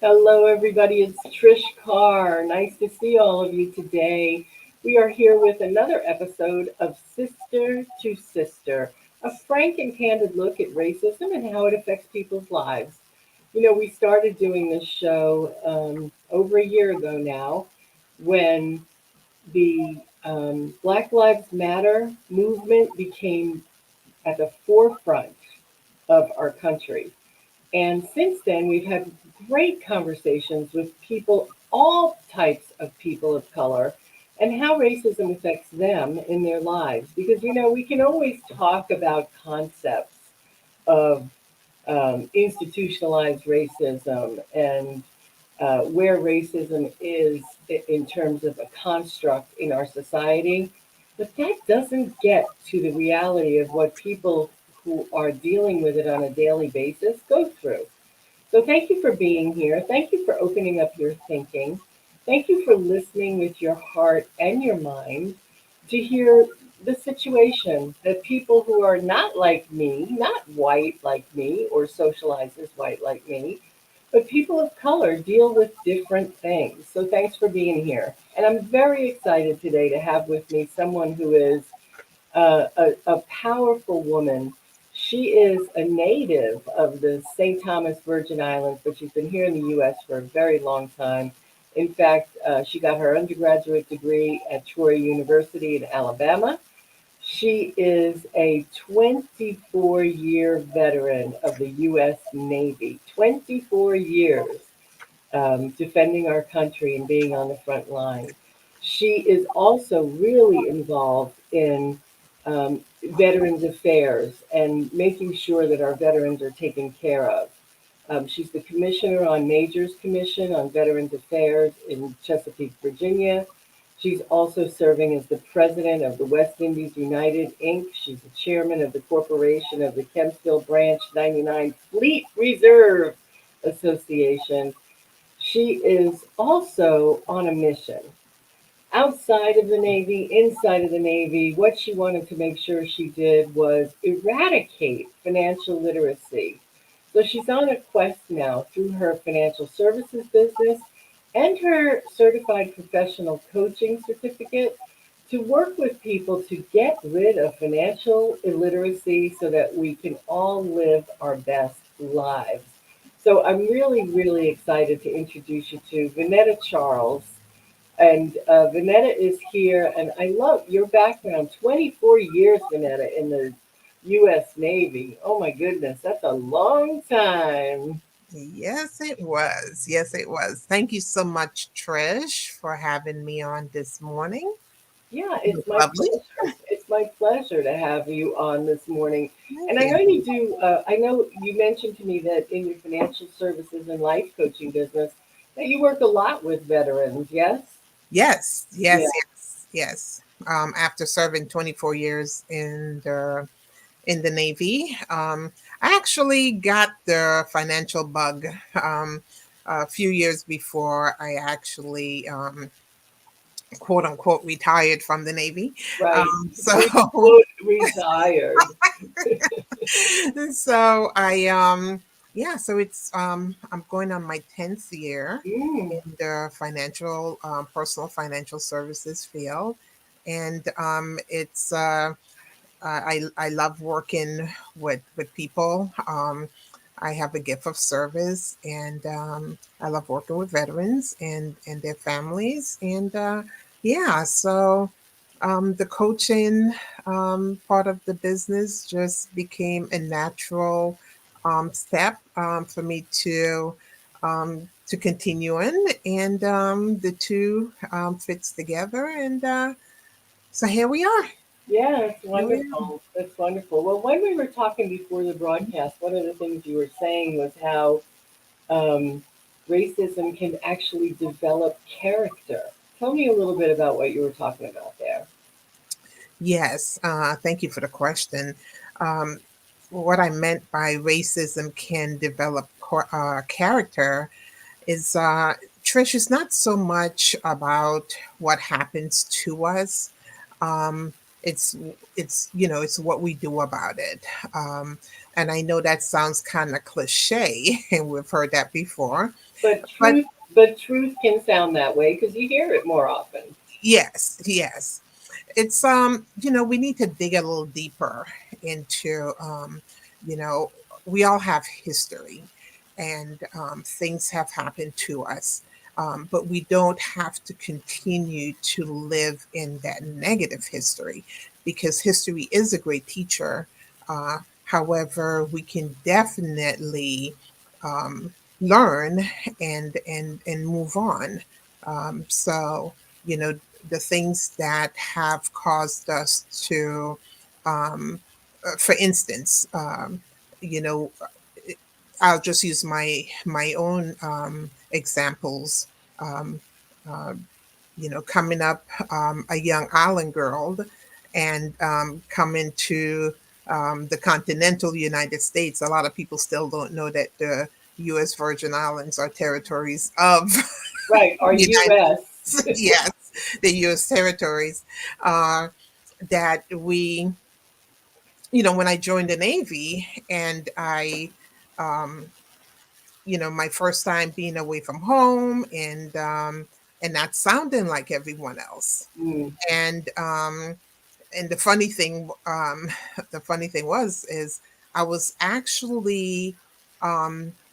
Hello, everybody. It's Trish Carr. Nice to see all of you today. We are here with another episode of Sister to Sister, a frank and candid look at racism and how it affects people's lives. We started doing this show over a year ago now when the Black Lives Matter movement became at the forefront of our country. And since then, we've had great conversations with people, all types of people of color, and how racism affects them in their lives. Because, we can always talk about concepts of institutionalized racism and where racism is in terms of a construct in our society. But that doesn't get to the reality of what people who are dealing with it on a daily basis go through. So thank you for being here. Thank you for opening up your thinking. Thank you for listening with your heart and your mind to hear the situation that people who are not like me, not white like me, or socialized as white like me, but people of color deal with different things. So thanks for being here. And I'm very excited today to have with me someone who is a powerful woman. She is a native of the St. Thomas Virgin Islands, but she's been here in the U.S. for a very long time. In fact, she got her undergraduate degree at Troy University in Alabama. She is a 24-year veteran of the U.S. Navy, 24 years defending our country and being on the front line. She is also really involved in Veterans Affairs and making sure that our veterans are taken care of. She's the commissioner on Majors Commission on Veterans Affairs in Chesapeake, Virginia. She's also serving as the president of the West Indies United, Inc. She's the chairman of the corporation of the Kempsville Branch 99 Fleet Reserve Association. She is also on a mission outside of the Navy, inside of the Navy. What she wanted to make sure she did was eradicate financial literacy. So she's on a quest now through her financial services business and her certified professional coaching certificate to work with people to get rid of financial illiteracy so that we can all live our best lives. So I'm really, really excited to introduce you to Vanetta Charles. And Vanetta is here, and I love your background. 24 years, Vanetta, in the U.S. Navy. Oh my goodness, that's a long time. Yes, it was. Yes, it was. Thank you so much, Trish, for having me on this morning. Yeah, It it's was my lovely. pleasure. It's my pleasure to have you on this morning. Thank And I you. know you do. I know you mentioned to me that in your financial services and life coaching business, that you work a lot with veterans. Yes. Yes, Yeah. yes, yes, yes. After serving 24 years in the Navy, I actually got the financial bug a few years before I actually quote unquote retired from the Navy. Right. So Quote retired. so I yeah, so it's I'm going on my 10th year Mm. in the financial personal financial services field, and it's I love working with people. I have a gift of service, and I love working with veterans and their families, and yeah, so the coaching part of the business just became a natural step for me to continue in, and the two fits together, and so here we are. Yeah, it's Here we are. wonderful. That's wonderful. Well, when we were talking before the broadcast, one of the things you were saying was how um, racism can actually develop character. Tell me a little bit about what you were talking about there. Yes, thank you for the question. Um, what I meant by racism can develop character is, Trish, it's not so much about what happens to us. it's it's what we do about it. um, and I know that sounds kind of cliche and we've heard that before, But but truth can sound that way because you hear it more often. yes, yes. It's we need to dig a little deeper into you know we all have history, and things have happened to us, but we don't have to continue to live in that negative history, because history is a great teacher. However, we can definitely learn and move on. So you know the things that have caused us to, for instance, you know, I'll just use my own examples. Um, uh, Coming up, a young island girl, and coming to the continental United States. A lot of people still don't know that the U.S. Virgin Islands are territories of Right, our United. U.S. Yes, the U.S. territories. Uh, that we, when I joined the Navy, and um, my first time being away from home, and not sounding like everyone else. Mm. And the funny thing, the funny thing is I was actually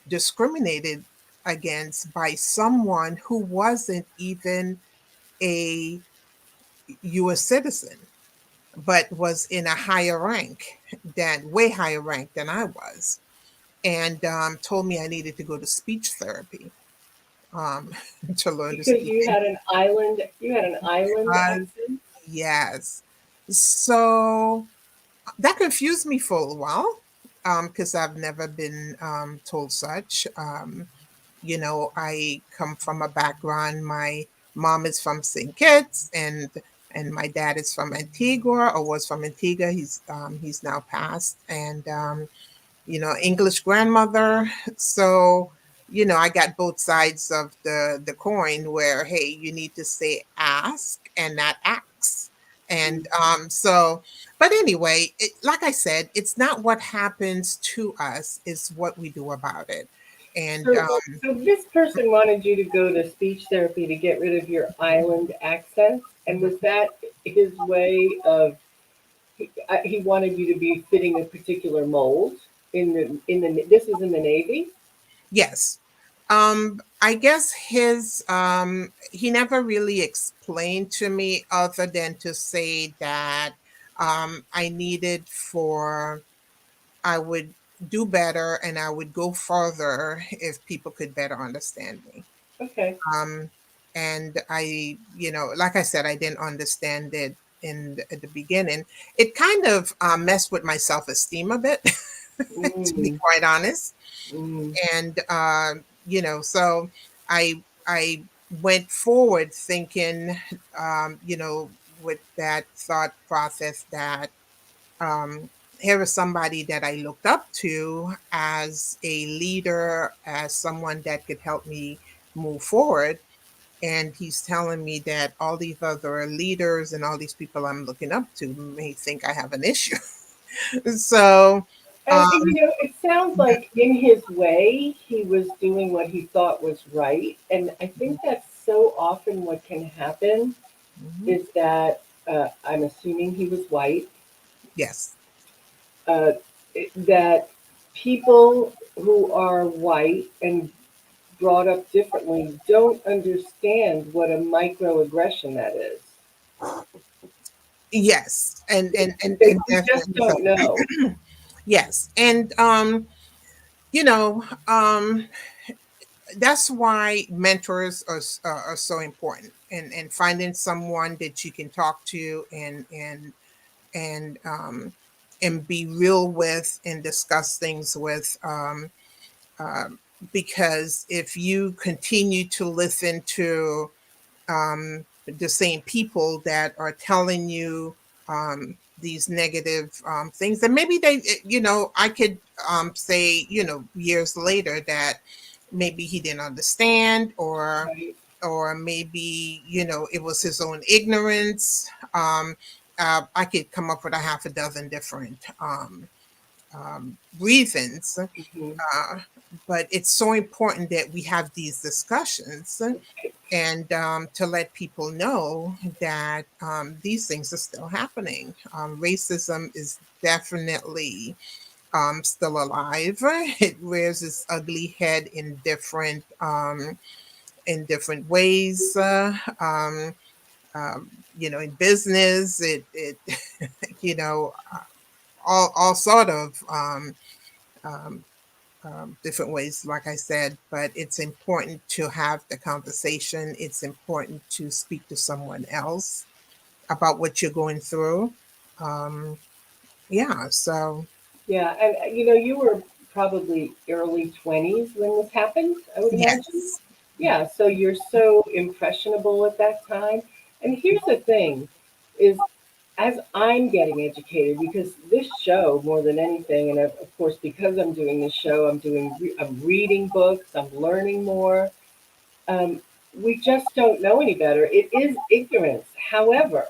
discriminated against by someone who wasn't even a U.S. citizen, but was in a higher rank, way higher rank than I was, and told me I needed to go to speech therapy, um, to learn to Because speak. you had an island Uh, accent. yes. So that confused me for a while, because I've never been told such. I come from a background. My mom is from St. Kitts, and my dad is from Antigua, or was from Antigua. He's now passed, and English grandmother. So, I got both sides of the coin, where, hey, you need to say ask and not ax. Mm. And but anyway, like I said, it's not what happens to us, it's what we do about it. And So this person wanted you to go to speech therapy to get rid of your island accent, and was that his way of he wanted you to be fitting a particular mold in the this was in the Navy? yes, I guess he never really explained to me, other than to say that I needed for I would do better and I would go further if people could better understand me. Okay. Um, and like I said, I didn't understand it at the beginning. It kind of messed with my self esteem a bit, to be Mm, quite honest. mm. And so I went forward thinking, with that thought process, that here was somebody that I looked up to as a leader, as someone that could help me move forward. And he's telling me that all these other leaders and all these people I'm looking up to may think I have an issue. So, um, And it sounds like in his way, he was doing what he thought was right. And I think that's so often what can happen mhm, is that I'm assuming he was white, yes, uh, that people who are white and brought up differently don't understand what a microaggression that is. yes, and They just definitely so. don't know. Yes, and you know, um, that's why mentors are so important, and finding someone that you can talk to, and be real with, and discuss things with, um, because if you continue to listen to the same people that are telling you these negative things, and maybe I could say, years later, that maybe he didn't understand, or Right? maybe it was his own ignorance. I could come up with a half a dozen different reasons. Mhm. But it's so important that we have these discussions and to let people know that these things are still happening. Racism is definitely still alive. It rears its ugly head in different ways. In business, it you know, all sort of um, different ways, like I said. But it's important to have the conversation. It's important to speak to someone else about what you're going through. Um, yeah. So Yeah, and you were probably early 20s when this happened, I would imagine. yes. Yeah, so you're so impressionable at that time. And here's the thing is as I'm getting educated, because this show more than anything, and of course because I'm doing this show, I'm reading books, I'm learning more. Um, we just don't know any better. It is ignorance. However,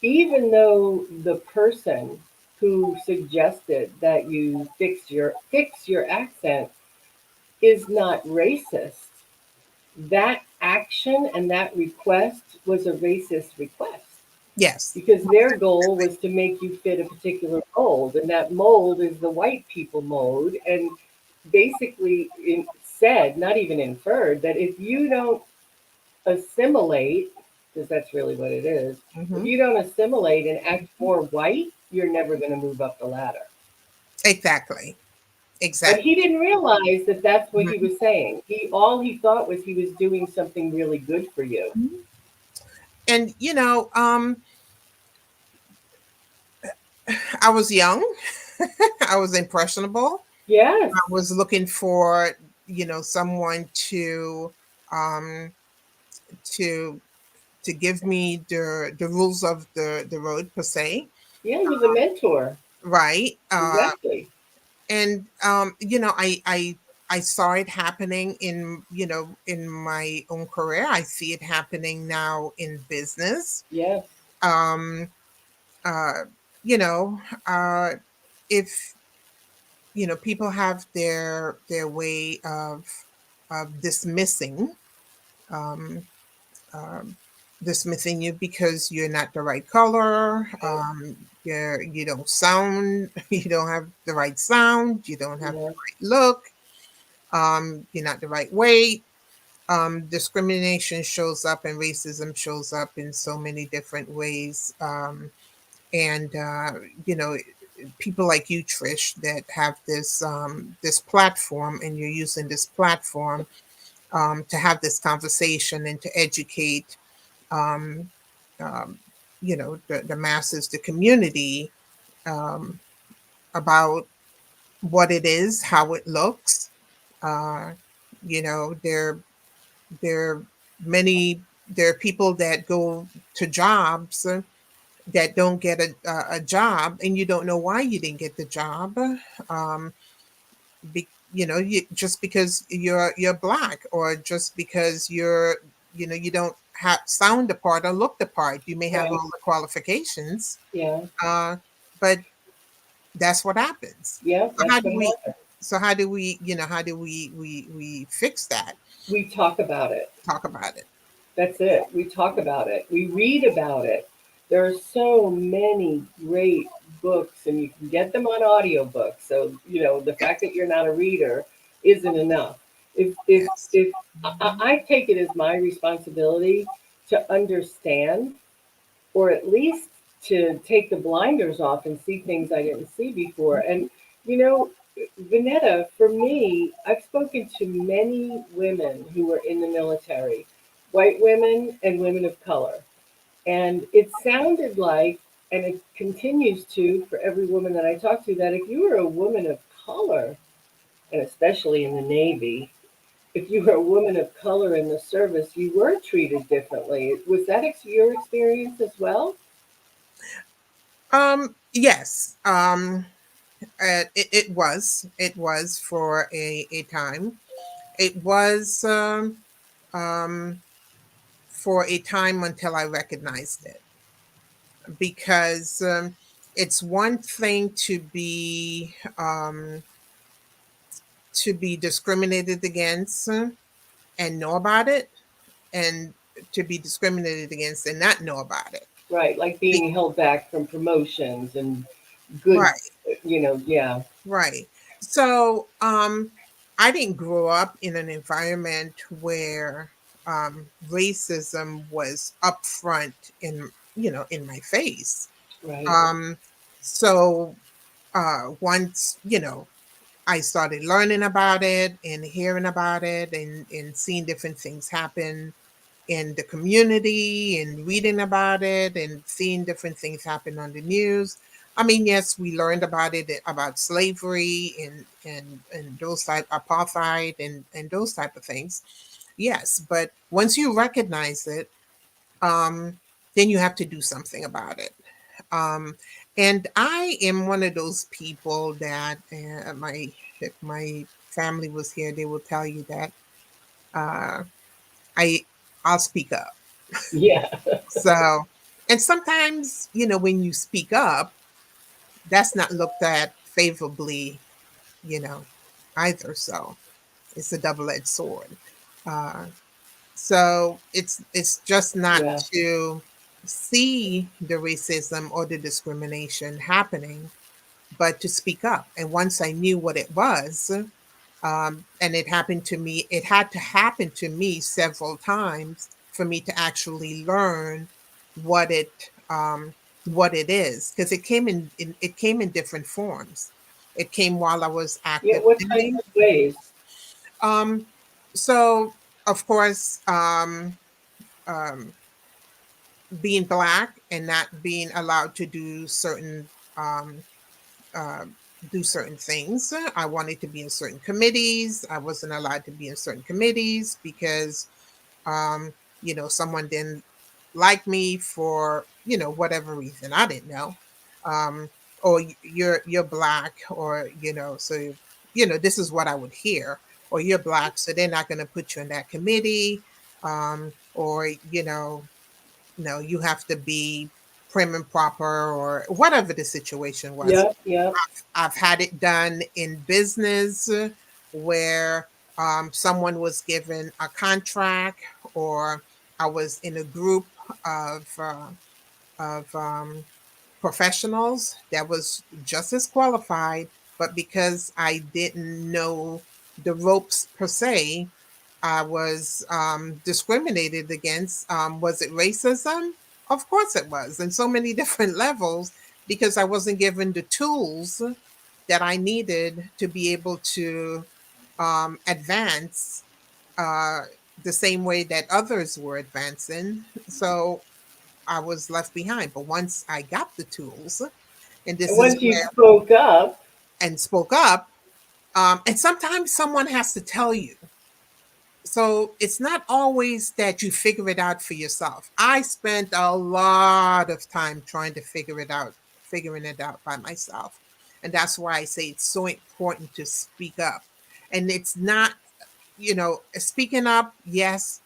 even though the person who suggested that you fix your accent is not racist, that action and that request was a racist request Yes. because their goal was to make you fit a particular mold, and that mold is the white people mold, and basically said, not even inferred, that if you don't assimilate, because that's really what it is, if Hmm. you don't assimilate and act more white, you're never going to move up the ladder. Exactly. But Exactly. he didn't realize that that's what he Mhm. was saying. All he thought was he was doing something really good for you. And I was young. I was impressionable. Yes, I was looking for someone um to to give me the rules of the road per se, yeah, he was a mentor. right? Exactly. And I saw it happening in my own career. I see it happening now in business. Yes. um uh you know uh if people have their way of um um, dismissing you because you're not the right color. You don't sound, you don't have the right sound, you don't have the Yes. right look, you're not the right weight. Discrimination shows up and racism shows up in so many different ways. And people like you, Trish, that have this platform, and you're using this platform to have this conversation and to educate um, um, the masses, the community, um, about what it is, how it looks. Uh, there there are there are people that go to jobs that don't get a job, and you don't know why you didn't get the job. Um, just because you're black, or just because you don't have sound the part or look the part. You may have Right. all the qualifications, Yeah. uh, but that's what happens. Yeah. So how That's do what we? happened. How do we fix that? We talk about it. Talk about it. That's it. We talk about it. We read about it. There are so many great books, and you can get them on audiobooks. So, the fact that you're not a reader isn't enough. Yes. If I take it as my responsibility to understand, or at least to take the blinders off and see things I didn't see before. And, you know, Vanetta, for me, I've spoken to many women who were in the military, white women and women of color. And it sounded like, and it continues to for every woman that I talk to, that if you were a woman of color, and especially in the Navy, if you were a woman of color in the service, you were treated differently. Was that your experience as well? Yes. It was for a time. It was um, for a time until I recognized it. because it's one thing to be discriminated against and know about it, and to be discriminated against and not know about it. Right, like Be- being held back from promotions and right, goods, yeah. right. So I didn't grow up in an environment where racism was upfront in in my face. Right. Um, so once I started learning about it and hearing about it, and seeing different things happen in the community and reading about it and seeing different things happen on the news. I mean, yes, we learned about it, about slavery and those type apartheid and those type of things. Yes, but once you recognize it, um, then you have to do something about it. Um, and I am one of those people that my if my family was here, they will tell you that uh, I I'll speak up. Yeah. So, and sometimes, when you speak up, that's not looked at favorably, you know, either. So it's a double-edged sword. Uh, so it's just not Yeah. to see the racism or the discrimination happening, but to speak up. And once I knew what it was, and it happened to me, it had to happen to me several times for me to actually learn what what it is, because it came in different forms. It came while I was Yeah, active what in types the of ways? um, so of course, um, being black and not being allowed to uh, do certain things. I wanted to be in certain committees. I wasn't allowed to be in certain committees because, um, someone didn't like me for whatever reason. I didn't know. Um, or you're black, or so this is what I would hear. Or you're black, so they're not going to put you in that committee. Or no, you have to be prim and proper, or whatever the situation was. Yep, yep, I've had it done in business where someone was given a contract, or I was in a group of professionals that was just as qualified, but because I didn't know the ropes per se, I was discriminated against. Was it racism? Of course it was, in so many different levels, because I wasn't given the tools that I needed to be able to advance uh, the same way that others were advancing. So I was left behind. But once I got the tools, and and this is once you where spoke up, and spoke up, and sometimes someone has to tell you. So it's not always that you figure it out for yourself. I spent a lot of time trying to figuring it out by myself. And that's why I say it's so important to speak up. And it's not, speaking up, yes,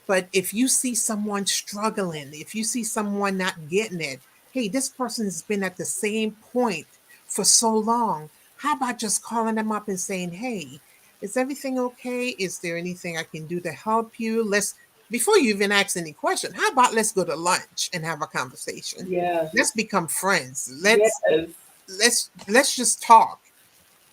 but if you see someone struggling, if you see someone not getting it, hey, this person has been at the same point for so long. How about just calling them up and saying, hey, is everything okay? Is there anything I can do to help you? Before you even ask any question, how about let's go to lunch and have a conversation? yeah, Let's become friends. yes, Let's just talk,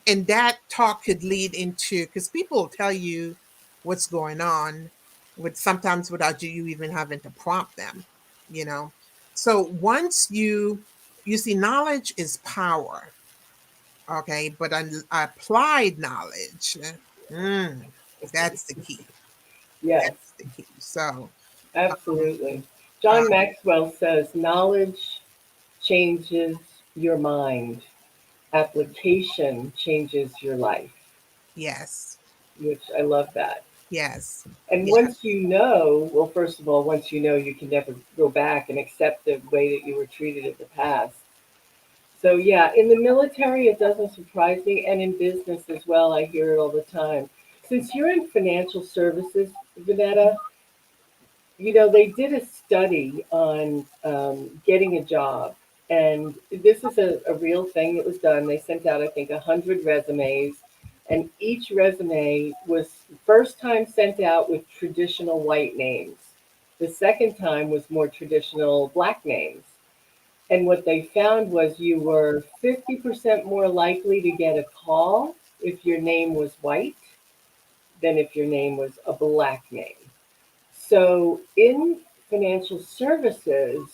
and that talk could lead into, because people will tell you what's going on with sometimes without you even having to prompt them, you know so once you see, knowledge is power, okay, but applied knowledge, mm, that's the key. yes, That's the key. So um, absolutely. uh, John Maxwell says knowledge changes your mind, application changes your life, yes, which I love that. yes, And yeah, once you know, well, first of all, once you know, you can never go back and accept the way that you were treated in the past. So, yeah, in the military, it doesn't surprise me. And in business as well, I hear it all the time. Since you're in financial services, Vanetta, They did a study on getting a job, and this is a real thing that was done. They sent out, I think, 100 resumes, and each resume was first time sent out with traditional white names. The second time was more traditional black names. And what they found was you were 50% more likely to get a call if your name was white than if your name was a black name. So in financial services,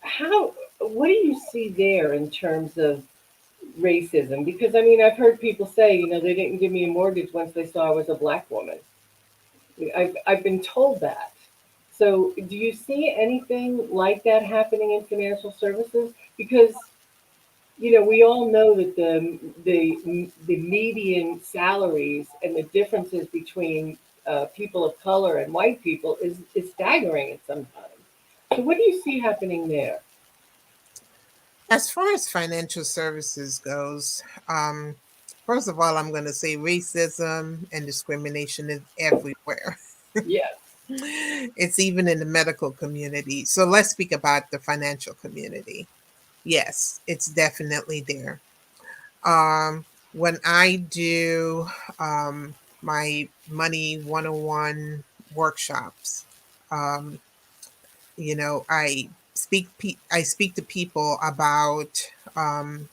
how what do you see there in terms of racism? Because I mean, I've heard people say, they didn't give me a mortgage once they saw I was a black woman. I've been told that. So do you see anything like that happening in financial services? Because we all know that the median salaries and the differences between people of color and white people is staggering at some time. So what do you see happening there? As far as financial services goes, first of all, I'm going to say racism and discrimination is everywhere. Yes. It's even in the medical community. So let's speak about the financial community. Yes, it's definitely there. When I do my Money 101 workshops, um, I speak to people about um,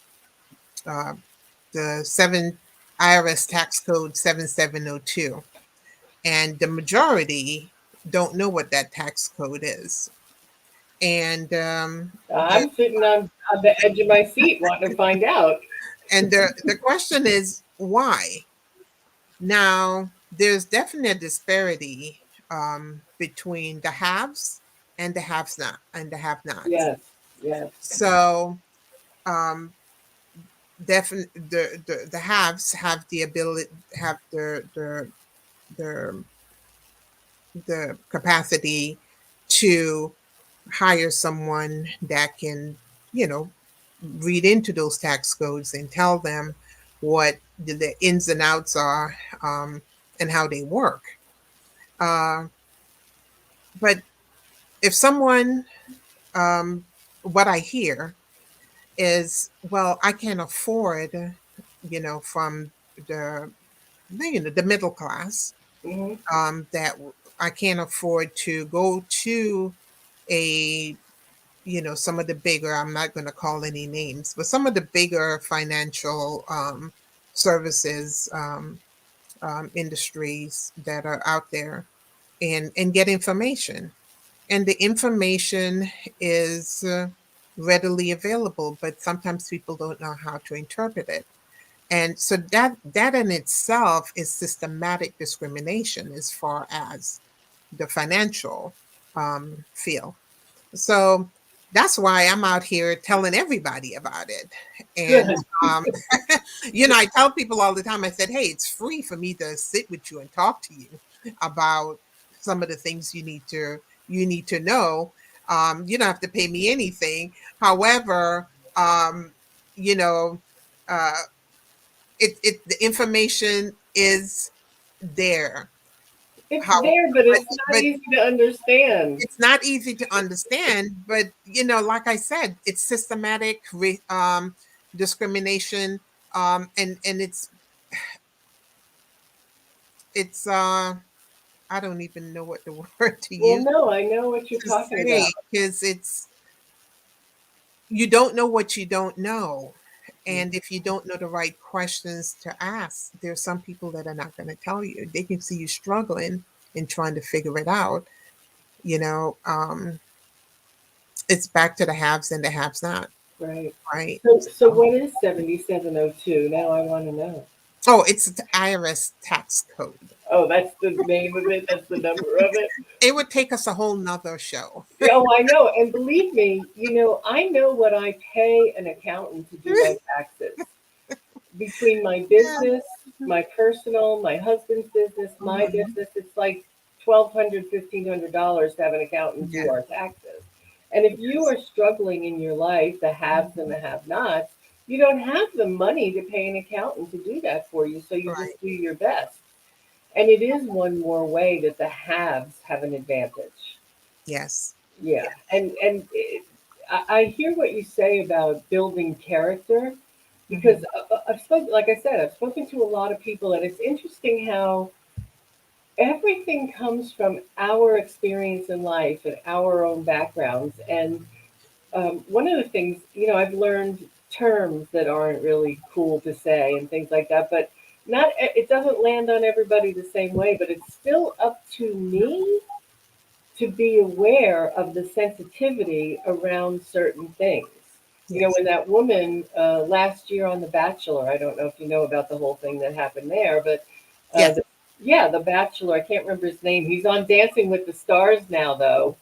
uh, the seven IRS tax code 7702, and the majority don't know what that tax code is. And I'm sitting on the edge of my seat wanting to find out. the question is why. Now, there's definitely a disparity between the haves and the have-nots. Yes, yes. So, um, definitely the haves have the ability, have the the capacity to hire someone that can, you know, read into those tax codes and tell them what the ins and outs are, and how they work. Uh, but if someone, what I hear is, well, I can't afford, from the the middle class, Hmm. that I can't afford to go to a, some of the bigger, I'm not going to call any names, but some of the bigger financial services industries that are out there, and get information. And the information is readily available, but sometimes people don't know how to interpret it. And so that in itself is systematic discrimination as far as the financial field. So that's why I'm out here telling everybody about it. And, Good. um, I tell people all the time, I said, hey, it's free for me to sit with you and talk to you about some of the things you need to know. You don't have to pay me anything. However, you know, uh, the information is there. It's How, there, but but it's not but easy to understand. it's not easy to understand, but like I said, it's systematic discrimination, and it's I don't even know what the word to Well, use no, I know what you're to talking say, about. because it's you don't know what you don't know. And if you don't know the right questions to ask, there's some people that are not going to tell you. They can see you struggling and trying to figure it out. You know, it's back to the haves and the haves not, Right. right? So So, what is 7702? Now I want to know. oh, it's the IRS tax code. Oh, that's the name of it. That's the number of it. It would take us a whole nother show. Yeah, oh, I know. And believe me, I know what I pay an accountant to do my taxes. Between my Yeah. business, my personal, my husband's business, my Mhm. business, it's like $1,200, $1,500 to have an accountant do Yeah. our taxes. And if you Yes. are struggling in your life, the haves and Mhm. the have-nots, you don't have the money to pay an accountant to do that for you, so you Right. just do your best. And it is one more way that the haves have an advantage. Yes. Yeah, I hear what you say about building character because Hmm. I've spoken, like I said, I've spoken to a lot of people, and it's interesting how everything comes from our experience in life and our own backgrounds. And one of the things, I've learned terms that aren't really cool to say and things like that, but not it doesn't land on everybody the same way. But it's still up to me to be aware of the sensitivity around certain things. Yes. When that woman last year on The Bachelor, I don't know if you know about the whole thing that happened there, but uh, Yes. the, yeah, The Bachelor, I can't remember his name. He's on Dancing with the Stars now, though.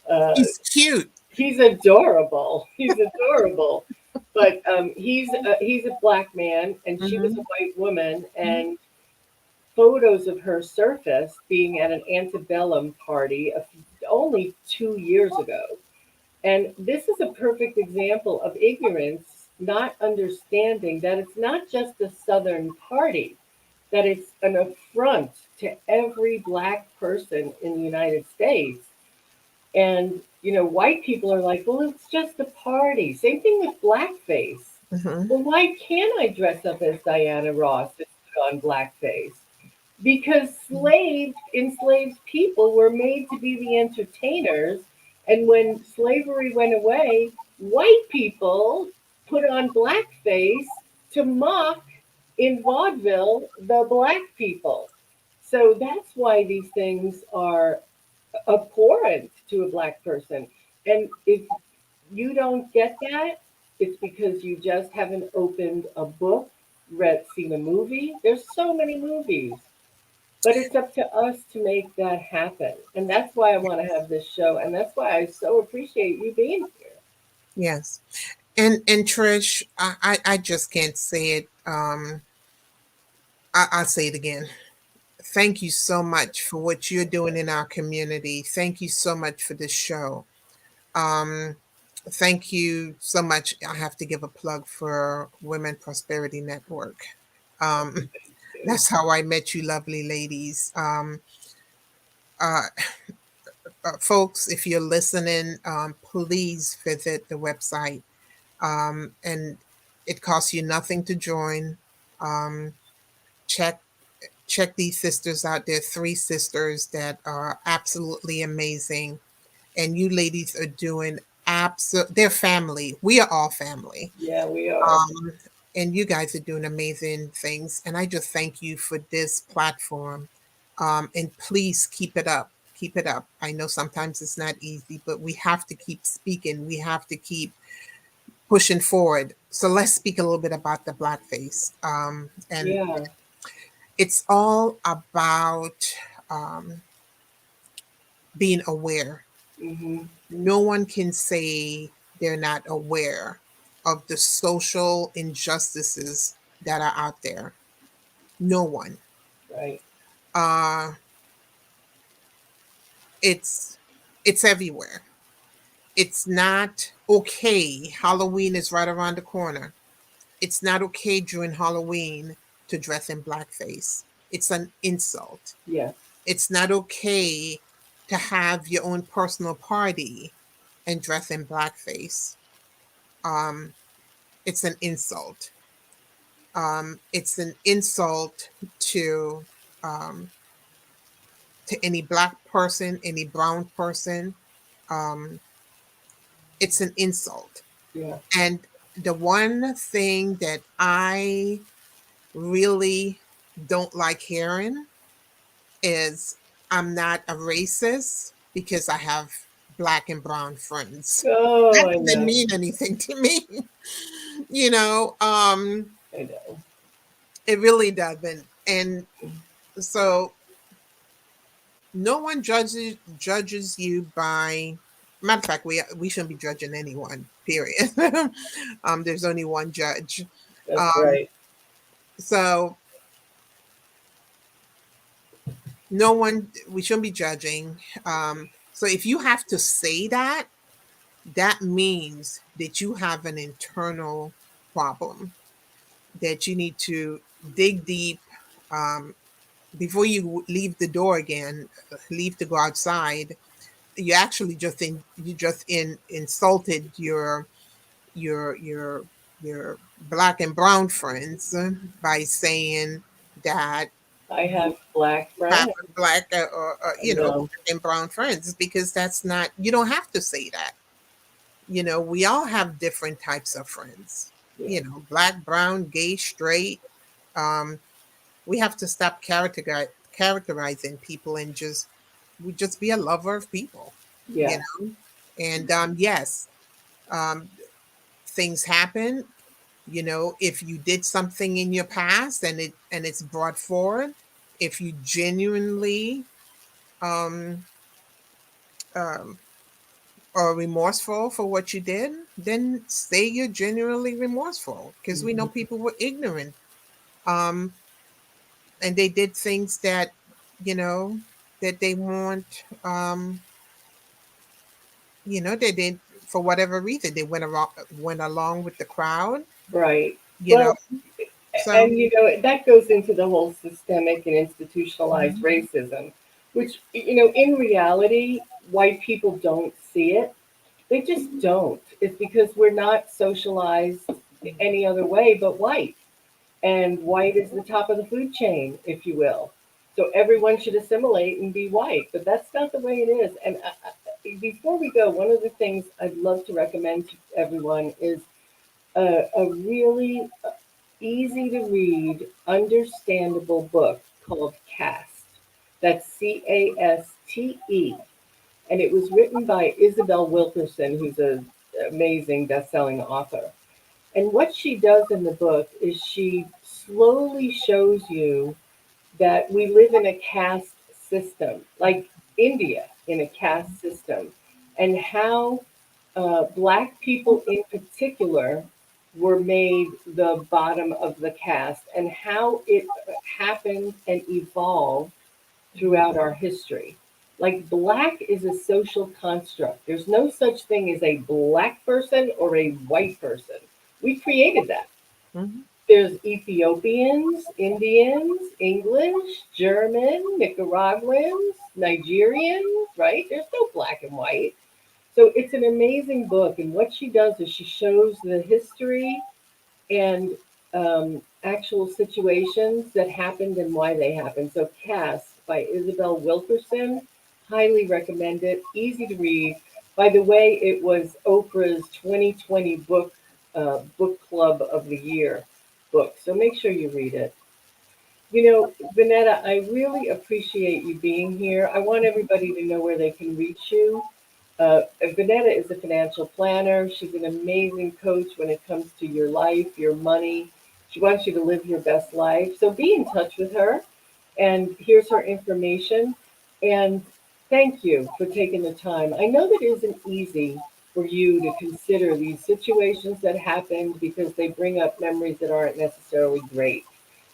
Uh, He's cute. he's adorable. He's adorable. But he's a black man, and she was a Hmm. white woman, and photos of her surfaced being at an antebellum party only 2 years ago. And this is a perfect example of ignorance, not understanding that it's not just the Southern Party, that it's an affront to every black person in the United States. And, white people are like, well, it's just a party. Same thing with blackface. Hmm. Well, why can't I dress up as Diana Ross and put on blackface? Because enslaved people were made to be the entertainers. And when slavery went away, white people put on blackface to mock in vaudeville the black people. So that's why these things are abhorrent to a black person. And if you don't get that, it's because you just haven't opened a book, seen a movie. There's so many movies, but it's up to us to make that happen. And that's why I want to have this show. And that's why I so appreciate you being here. Yes. And Trish, I just can't say it. I'll say it again. Thank you so much for what you're doing in our community. Thank you so much for this show. Um, Thank you so much. I have to give a plug for Women Prosperity Network. Um, that's how I met you, lovely ladies. Uh, Folks, if you're listening, please visit the website. And it costs you nothing to join. Um, check check these sisters out. There are three sisters that are absolutely amazing, and you ladies are doing absolute. They're family. We are all family. Yeah, we are. Um, and you guys are doing amazing things. And I just thank you for this platform. And please keep it up. Keep it up. I know sometimes it's not easy, but we have to keep speaking. We have to keep pushing forward. So let's speak a little bit about the blackface. And Yeah. it's all about um, being aware. Hmm. No one can say they're not aware of the social injustices that are out there. No one. Right. Uh, it's it's everywhere. It's not okay. Halloween is right around the corner. It's not okay during Halloween to dress in blackface. It's an insult. Yes. It's not okay to have your own personal party and dress in blackface. Um, it's an insult. It's an insult to um, to any black person, any brown person. Um, it's an insult. Yeah. And the one thing that I really don't like hearing is I'm not a racist because I have black and brown friends. Oh, That I doesn't know. mean anything to me. you know, um, I know. it really doesn't. And so no one judges you by matter of fact, we shouldn't be judging anyone, period. There's only one judge. That's Um, right. so no one we shouldn't be judging. So if you have to say that, that means that you have an internal problem that you need to dig deep um, before you leave the door again, leave to go outside. you actually insulted your your your black and brown friends by saying that I you have black have friends. black or No, black and brown friends, because that's not, you don't have to say that. We all have different types of friends. yeah, Black, brown, gay, straight. Um, we have to stop characterizing people and just be a lover of people. You yeah, know, and yes, um, things happen. If you did something in your past and it's brought forward, if you genuinely um, um, are remorseful for what you did, then say you're genuinely remorseful, because we know mhm, people were ignorant, um, and they did things you know that they weren't, they did for whatever reason. They went along with the crowd, right. you know. Well, So and that goes into the whole systemic and institutionalized mhm, racism, which in reality, white people don't see it. They just don't. It's because we're not socialized any other way but white. And white is the top of the food chain, if you will. So everyone should assimilate and be white, but that's not the way it is. And before we go, one of the things I'd love to recommend to everyone is a really easy to read, understandable book called Caste. That's Caste. And it was written by Isabel Wilkerson, who's an amazing best-selling author. And what she does in the book is she slowly shows you that we live in a caste system, like India in a caste system, and how Black people in particular were made the bottom of the caste, and how it happened and evolved throughout our history. Like, black is a social construct. There's no such thing as a black person or a white person. We created that. mhm. There's Ethiopians, Indians, English, German, Nicaraguans, Nigerians, right? There's no black and white. So it's an amazing book. And what she does is she shows the history and actual situations that happened and why they happened. So Caste by Isabel Wilkerson, highly recommend it. Easy to read. By the way, it was Oprah's 2020 book club of the year book. So make sure you read it. Vanetta, I really appreciate you being here. I want everybody to know where they can reach you. Vanetta is a financial planner. She's an amazing coach when it comes to your life, your money. She wants you to live your best life. So be in touch with her. And here's her information. And thank you for taking the time. I know that it isn't easy for you to consider these situations that happened because they bring up memories that aren't necessarily great.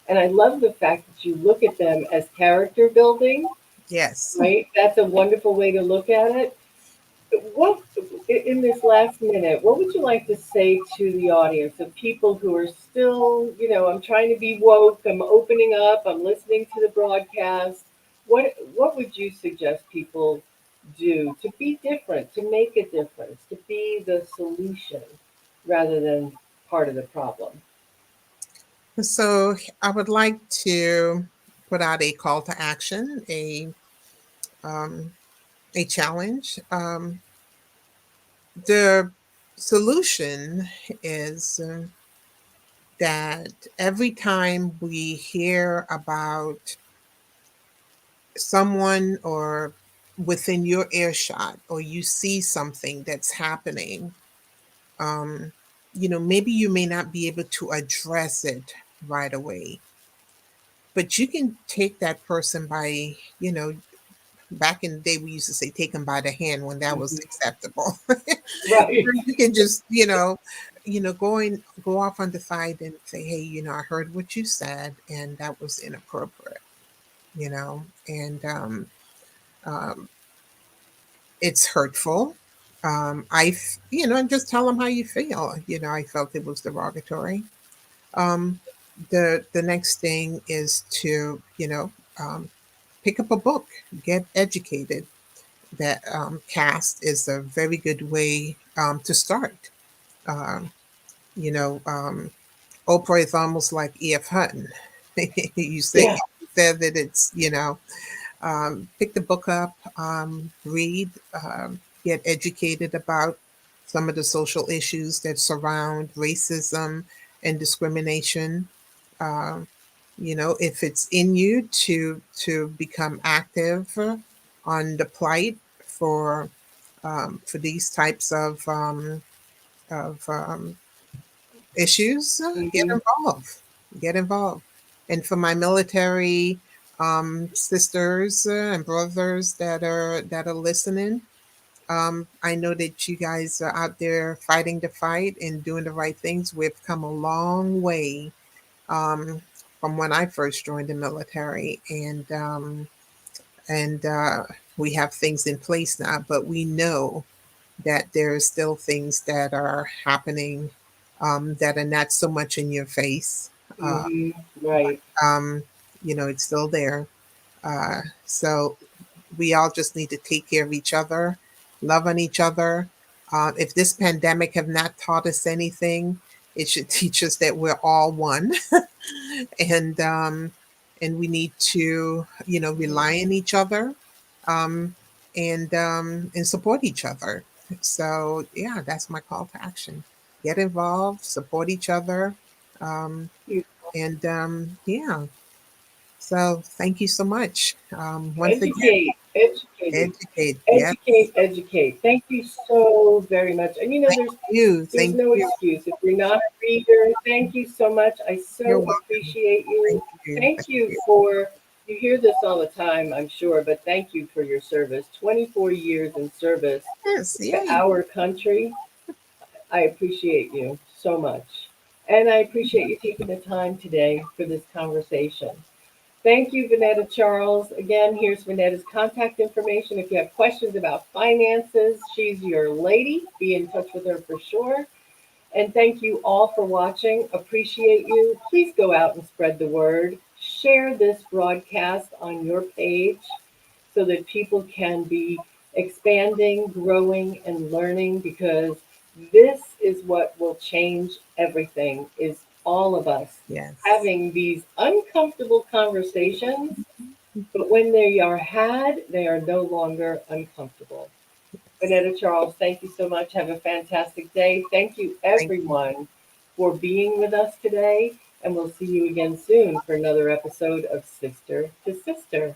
And I love the fact that you look at them as character building, Yes. right? That's a wonderful way to look at it. What, in this last minute, what would you like to say to the audience of people who are still, I'm trying to be woke, I'm opening up, I'm listening to the broadcast. What would you suggest people do to be different, to make a difference, to be the solution rather than part of the problem? So I would like to put out a call to action, um, a challenge. The solution is that every time we hear about someone or within your earshot, or you see something that's happening, um, maybe you may not be able to address it right away, but you can take that person by, back in the day we used to say take them by the hand when that was Mhm. acceptable. Right. You can just, go off on the side and say, hey, I heard what you said and that was inappropriate, and um, it's hurtful. And just tell them how you feel. I felt it was derogatory. Um, the next thing is to, um, pick up a book, get educated, that cast is a very good way to start. Um, you know, Oprah is almost like E.F. Hutton. Yeah. You said that it's, pick the book up, read, get educated about some of the social issues that surround racism and discrimination. Um, if it's in you to become active on the plight for these types of issues, get Hmm. involved. Get involved. And for my military sisters and brothers that are listening, I know that you guys are out there fighting the fight and doing the right things. We've come a long way um, from when I first joined the military, and we have things in place now. But we know that there are still things that are happening that are not so much in your face. Uh, Hmm. Right. um, it's still there. So we all just need to take care of each other, love on each other. If this pandemic have not taught us anything, it should teach us that we're all one, and and we need to, rely on each other, um, and support each other. So yeah, that's my call to action. Get involved, support each other, um, You and yeah. So thank you so much. Once again, educate, educate, educate. Yes. educate, educate. Thank you so very much. And Thank you. there's Thank no you. excuse. If you're not a reader, thank you so much. I You're so welcome. appreciate you. Thank you. Thank Thank you you. for, you hear this all the time, I'm sure, but thank you for your service. 24 years in service Yes. to Yay. our country. I appreciate you so much. And I appreciate you taking the time today for this conversation. Thank you, Vanetta Charles. Again, here's Vanetta's contact information. If you have questions about finances, she's your lady. Be in touch with her for sure. And thank you all for watching. Appreciate you. Please go out and spread the word. Share this broadcast on your page so that people can be expanding, growing, and learning, because this is what will change everything, is all of us Yes. having these uncomfortable conversations, but when they are had, they are no longer uncomfortable. Vanetta Charles, thank you so much. Have a fantastic day. Thank you, Thank you. everyone, for being with us today. And we'll see you again soon for another episode of Sister to Sister.